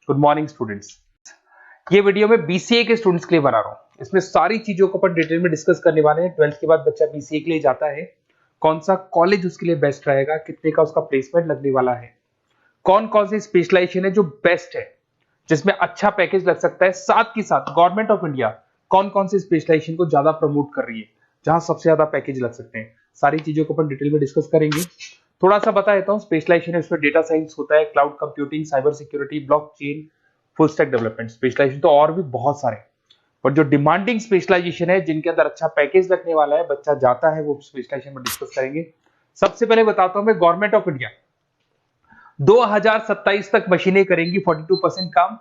Good morning students. ये video मैं BCA के स्टूडेंट्स के लिए बना रहा हूँ। इसमें सारी चीजों को अपन डिटेल में डिस्कस करने वाले हैं। 12th के बाद बच्चा बीसीए के लिए जाता है, कौन सा कॉलेज उसके लिए बेस्ट रहेगा, कितने का उसका प्लेसमेंट लगने वाला है, कौन कौन सी स्पेशलाइजेशन है जो बेस्ट है, जिसमें अच्छा पैकेज लग सकता है, साथ के साथ गवर्नमेंट ऑफ इंडिया कौन कौन सी स्पेशलाइजेशन को ज्यादा प्रमोट कर रही है, जहां सबसे ज्यादा पैकेज लग सकते हैं। सारी चीजों को अपन डिटेल में डिस्कस करेंगे। थोड़ा सा बता देता हूँ। स्पेशलाइजेशन है उसमें डेटा साइंस होता है, cloud computing, cyber security, blockchain, full stack development. Specialisation तो और भी बहुत सारे, पर जो डिमांडिंग स्पेशलाइजेशन है जिनके अंदर अच्छा पैकेज लगने वाला है, बच्चा जाता है, वो स्पेशलाइजेशन में डिस्कस करेंगे। सबसे पहले बताता हूं मैं, गवर्नमेंट ऑफ इंडिया 2027 तक मशीनें करेंगी 42% काम।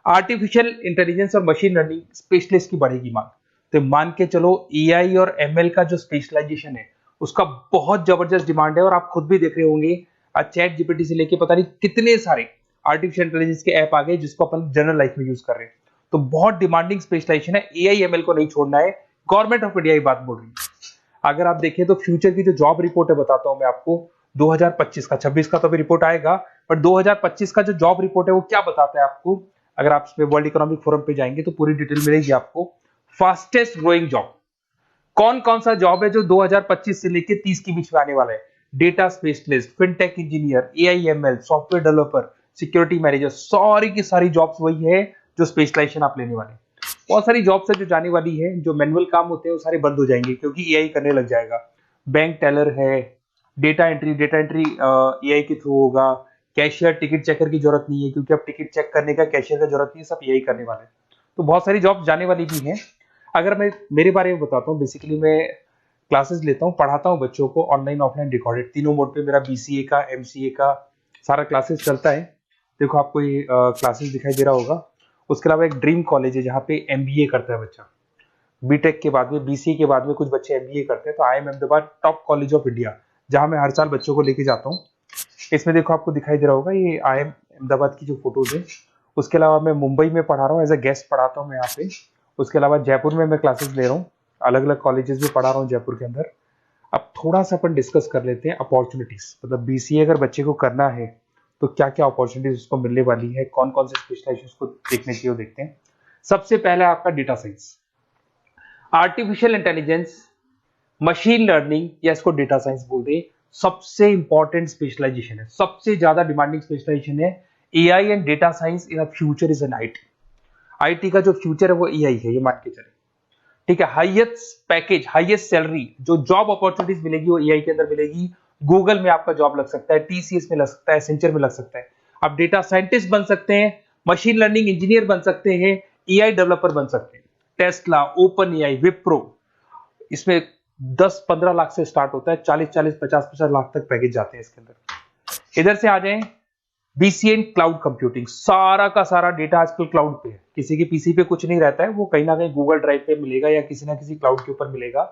आर्टिफिशियल इंटेलिजेंस और मशीन लर्निंग स्पेशलिस्ट की बढ़ेगी मांग। तो मान के चलो एआई और एमएल का जो स्पेशलाइजेशन है उसका बहुत जबरदस्त डिमांड है। और आप खुद भी देख रहे होंगे, आज चैट जीपीटी से लेके पता नहीं कितने सारे आर्टिफिशियल इंटेलिजेंस के ऐप आ गए जिसको अपन जनरल लाइफ में यूज कर रहे हैं। तो बहुत डिमांडिंग स्पेशलाइजेशन है, एआई एमएल को नहीं छोड़ना है। गवर्नमेंट ऑफ इंडिया ये बात बोल रही है। अगर आप देखें तो फ्यूचर की जो जॉब रिपोर्ट है, बताता हूं मैं आपको 2025 का, 26 का तो अभी रिपोर्ट आएगा, पर 2025 का जो जॉब रिपोर्ट है वो क्या बताता है आपको। अगर आप इसमें वर्ल्ड इकोनॉमिक फोरम पे जाएंगे तो पूरी डिटेल मिलेगी आपको। फास्टेस्ट ग्रोइंग जॉब कौन कौन सा जॉब है जो 2025 से लेके 30 के बीच में आने वाला है। Data specialist, fintech engineer, AIML, software developer, security manager, सारी की सारी जॉब्स वही है जो स्पेशलाइजेशन आप लेने वाले हैं। बहुत सारी जॉब्स है जो जाने वाली है, जो मैनुअल काम होते हैं वो सारे बंद हो जाएंगे क्योंकि एआई करने लग जाएगा। बैंक टेलर है, डेटा एंट्री एआई के थ्रू होगा। कैशियर, टिकट चेकर की जरूरत नहीं है क्योंकि अब टिकट चेक करने का कैशियर का जरूरत नहीं है, सब एआई करने वाले हैं। तो बहुत सारी जॉब जाने वाली भी हैं। अगर मैं मेरे बारे में बताता हूँ, बेसिकली मैं क्लासेस लेता हूँ, पढ़ाता हूँ बच्चों को, ऑनलाइन ऑफलाइन रिकॉर्डेड, तीनों मोड पे मेरा बीसीए का, एमसीए का सारा क्लासेस चलता है। देखो आपको ये क्लासेस दिखाई दे रहा होगा। उसके अलावा एक ड्रीम कॉलेज है जहाँ पे एमबीए करता है बच्चा। बीटेक के बाद में, बीसीए के बाद में कुछ बच्चे एमबीए करते हैं। तो I am Ahmedabad top college of India, जहाँ मैं हर साल बच्चों को लेके जाता हूँ। इसमें देखो आपको दिखाई दे रहा होगा, ये आई एम अहमदाबाद की जो फोटोज है। उसके अलावा मैं मुंबई में पढ़ा रहा हूँ, एज अ गेस्ट पढ़ाता हूँ मैं यहाँ पे। उसके अलावा जयपुर में मैं क्लासेस ले रहा हूँ, अलग अलग कॉलेजेस में पढ़ा रहा हूँ जयपुर के अंदर। अब थोड़ा सा अपन डिस्कस कर लेते हैं अपॉर्चुनिटीज, मतलब बीसीए अगर बच्चे को करना है तो क्या क्या अपॉर्चुनिटीज उसको मिलने वाली है, कौन कौन से स्पेशलाइजेशन उसको देखने चाहिए वो देखते हैं। सबसे पहले आपका data science, artificial intelligence, machine learning, या इसको डेटा साइंस बोलते हैं, सबसे इंपॉर्टेंट स्पेशलाइजेशन है, सबसे ज्यादा डिमांडिंग स्पेशलाइजेशन है। AI and data science in future is an IT. IT का जो फ्यूचर है वो एआई है, ये मान के चले। ठीक है, हाईएस्ट पैकेज, हाईएस्ट सैलरी, जो जॉब अपॉर्चुनिटीज मिलेगी वो एआई के अंदर मिलेगी। गूगल में आपका जॉब लग सकता है, टीसीएस में लग सकता है, एसेंचर में लग सकता है। आप डेटा साइंटिस्ट बन सकते हैं, मशीन लर्निंग इंजीनियर बन सकते हैं, एआई डेवलपर बन सकते हैं। टेस्ला, ओपन एआई, विप्रो, इसमें 10-15 लाख से स्टार्ट होता है, 40-40, 50-50 लाख तक पैकेज जाते हैं इसके अंदर। इधर से आ जाएं, बीसीए क्लाउड कंप्यूटिंग, सारा का सारा डेटा आजकल क्लाउड पे है, किसी के पीसी पे कुछ नहीं रहता है, वो कहीं ना कहीं गूगल ड्राइव पे मिलेगा या किसी ना किसी क्लाउड के ऊपर मिलेगा।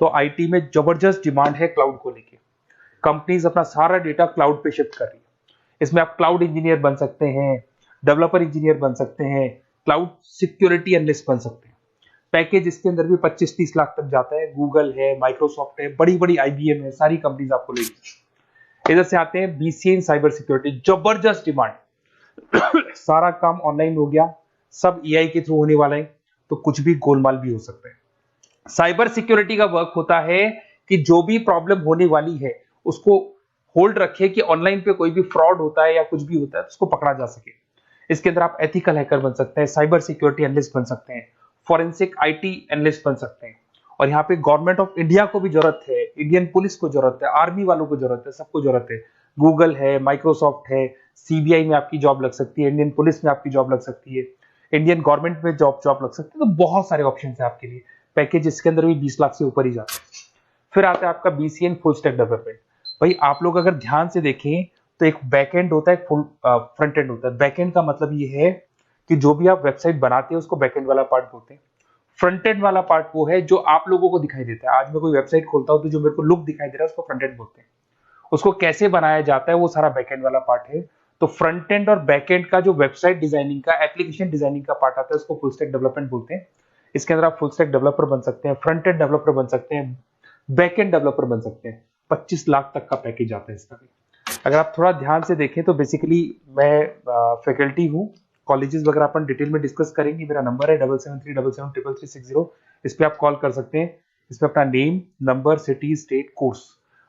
तो आईटी में जबरदस्त डिमांड है क्लाउड को लेके। कंपनीज अपना सारा डेटा क्लाउड पे शिफ्ट कर रही है। इसमें आप क्लाउड इंजीनियर बन सकते हैं, डेवलपर इंजीनियर बन सकते हैं, क्लाउड सिक्योरिटी एनालिस्ट बन सकते हैं। पैकेज इसके अंदर भी 25-30 लाख तक जाता है। गूगल है, माइक्रोसॉफ्ट है, बड़ी बड़ी आईबीएम है, सारी कंपनीज आपको लेगी। इधर से आते हैं बीसीए इन साइबर सिक्योरिटी, जबरदस्त डिमांड। सारा काम ऑनलाइन हो गया, सब एआई के थ्रू होने वाला है, तो कुछ भी गोलमाल भी हो सकता है। साइबर सिक्योरिटी का वर्क होता है कि जो भी प्रॉब्लम होने वाली है उसको होल्ड रखे कि ऑनलाइन पे कोई भी फ्रॉड होता है या कुछ भी होता है तो उसको पकड़ा जा सके। इसके अंदर आप एथिकल हैकर बन सकते हैं, साइबर सिक्योरिटी एनालिस्ट बन सकते हैं, फॉरेंसिक आईटी एनालिस्ट बन सकते हैं। और यहाँ पे गवर्नमेंट ऑफ इंडिया को भी जरूरत है, इंडियन पुलिस को जरूरत है, आर्मी वालों को जरूरत है, सबको जरूरत है। गूगल है, माइक्रोसॉफ्ट है, सीबीआई में आपकी जॉब लग सकती है, इंडियन पुलिस में आपकी जॉब लग सकती है, इंडियन गवर्नमेंट में जॉब लग सकती है। तो बहुत सारे ऑप्शन है आपके लिए। पैकेज इसके अंदर भी 20 लाख से ऊपर ही जाता है। फिर आता है आपका बीसीए फुल स्टैक डेवलपमेंट। भाई आप लोग अगर ध्यान से देखें तो एक बैकएंड होता है, फुल फ्रंट एंड होता है। बैकएंड का मतलब ये है कि जो भी आप वेबसाइट बनाते हैं उसको बैकएंड वाला पार्ट बोलते हैं। फ्रंट एंड वाला पार्ट वो है जो आप लोगों को दिखाई देता है। आज मैं कोई वेबसाइट खोलता हूं तो जो मेरे को लुक दिखाई दे रहा है उसको फ्रंट एंड बोलते हैं। उसको कैसे बनाया जाता है वो सारा बैकएंड वाला पार्ट है। तो फ्रंट एंड और बैकएंड का जो वेबसाइट डिजाइनिंग का, एप्लीकेशन डिजाइनिंग का पार्ट आता है उसको फुल स्टैक डेवलपमेंट बोलते हैं। इसके अंदर आप फुल स्टैक डेवलपर बन सकते हैं, फ्रंट एंड डेवलपर बन सकते हैं, बैकएंड डेवलपर बन सकते हैं। 25 लाख तक का पैकेज आता है इसका भी। अगर आप थोड़ा ध्यान से देखें तो बेसिकली मैं फैकल्टी हूँ कॉलेजेस वगैरह अपन डिटेल में डिस्कस करेंगे। मेरा नंबर है 7737773360। इस पे आप कॉल कर सकते हैं। इसमें अपना name, number, city, state, course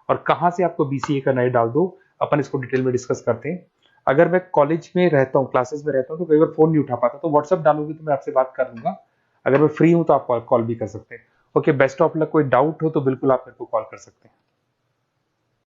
और कहाँ से आपको बीसीए करना है डाल दो, अपन इसको डिटेल में डिस्कस करते हैं। अगर मैं कॉलेज में रहता हूँ, क्लासेस में रहता हूँ, तो कई बार फोन नहीं उठा पाता, तो व्हाट्सअप डालोगे तो मैं आपसे बात कर लूंगा। अगर मैं फ्री हूँ तो आप कॉल भी कर सकते हैं। Okay, best of luck. कोई डाउट हो तो बिल्कुल आप मेरे को कॉल कर सकते हैं।